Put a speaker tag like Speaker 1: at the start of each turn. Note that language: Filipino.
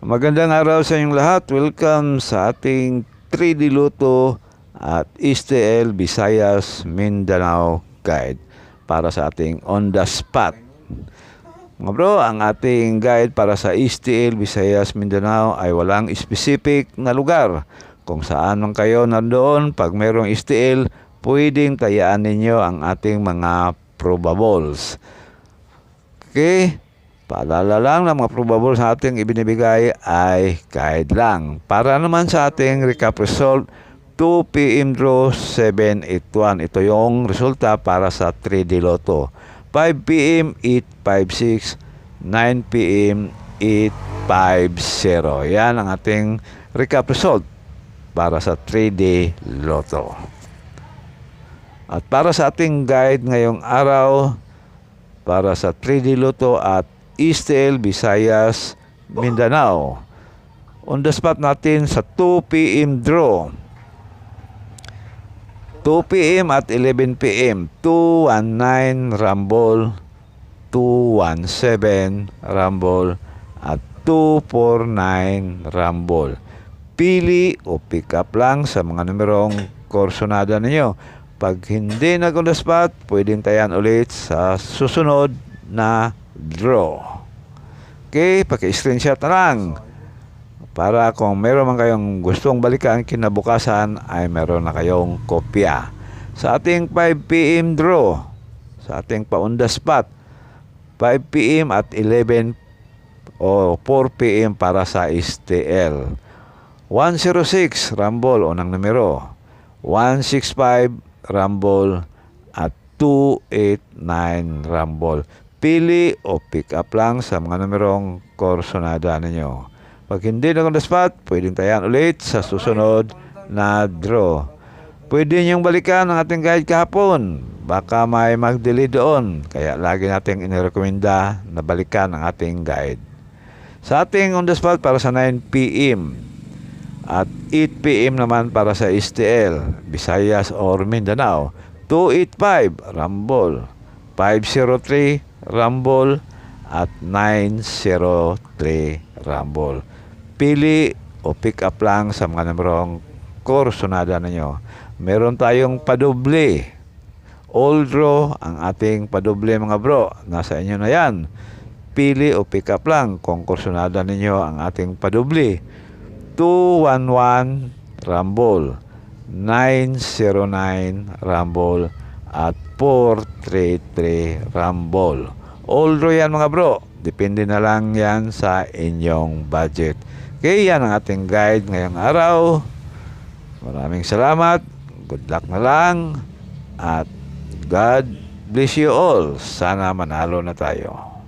Speaker 1: Magandang araw sa inyong lahat. Welcome sa ating 3D Luto at STL Visayas Mindanao Guide para sa ating on the spot. Mga bro, ang ating guide para sa STL Visayas Mindanao ay walang specific na lugar. Kung saan man kayo nandoon, pag mayroong STL, pwedeng tayaan ninyo ang ating mga probables. Okay? Paalala lang na mga probables na ating ibinibigay ay guide lang. Para naman sa ating recap result, 2 PM draw 781. Ito yung resulta para sa 3D Lotto. 5 PM 856, 9 PM 850. Yan ang ating recap result para sa 3D Lotto. At para sa ating guide ngayong araw, para sa 3D Lotto at STL Visayas Mindanao. On the spot natin sa 2 PM draw. 2 PM at 11 PM. 219 Rumble, 217 Rumble at 249 Rumble. Pili o pick up lang sa mga numerong korsonada ninyo. Pag hindi nag on the spot, pwedeng tayan ulit sa susunod na draw. Okay, paki-screenshot na lang para kung meron man kayong gustong balikan kinabukasan ay meron na kayong kopya. Sa ating 5 PM draw, sa ating pa-on the spot, 5 PM at 11 o 4 PM para sa STL. 106 Rumble, unang numero. 165 Rumble at 289 Rumble. Pili o pick up lang sa mga numerong korsonada ninyo. Pag hindi na on the spot, pwedeng tayan ulit sa susunod na draw. Pwede niyong balikan ang ating guide kahapon. Baka may mag-delay doon. Kaya lagi nating inirekomenda na balikan ang ating guide. Sa ating on the spot para sa 9 PM at 8 PM naman para sa STL, Visayas or Mindanao. 285 Rumble, 503 Rumble at 903 Rumble. Pili o pick up lang sa mga numerong korsonada ninyo. Meron tayong padoble. All draw ang ating padoble mga bro. Nasa inyo na yan. Pili o pick up lang kung korsonada ninyo ang ating padoble. 211 Rumble, 909 Rumble at 433 Rumble. All draw yan mga bro. Depende na lang yan sa inyong budget. Okay, yan ang ating guide ngayong araw. Maraming salamat. Good luck na lang. At God bless you all. Sana manalo na tayo.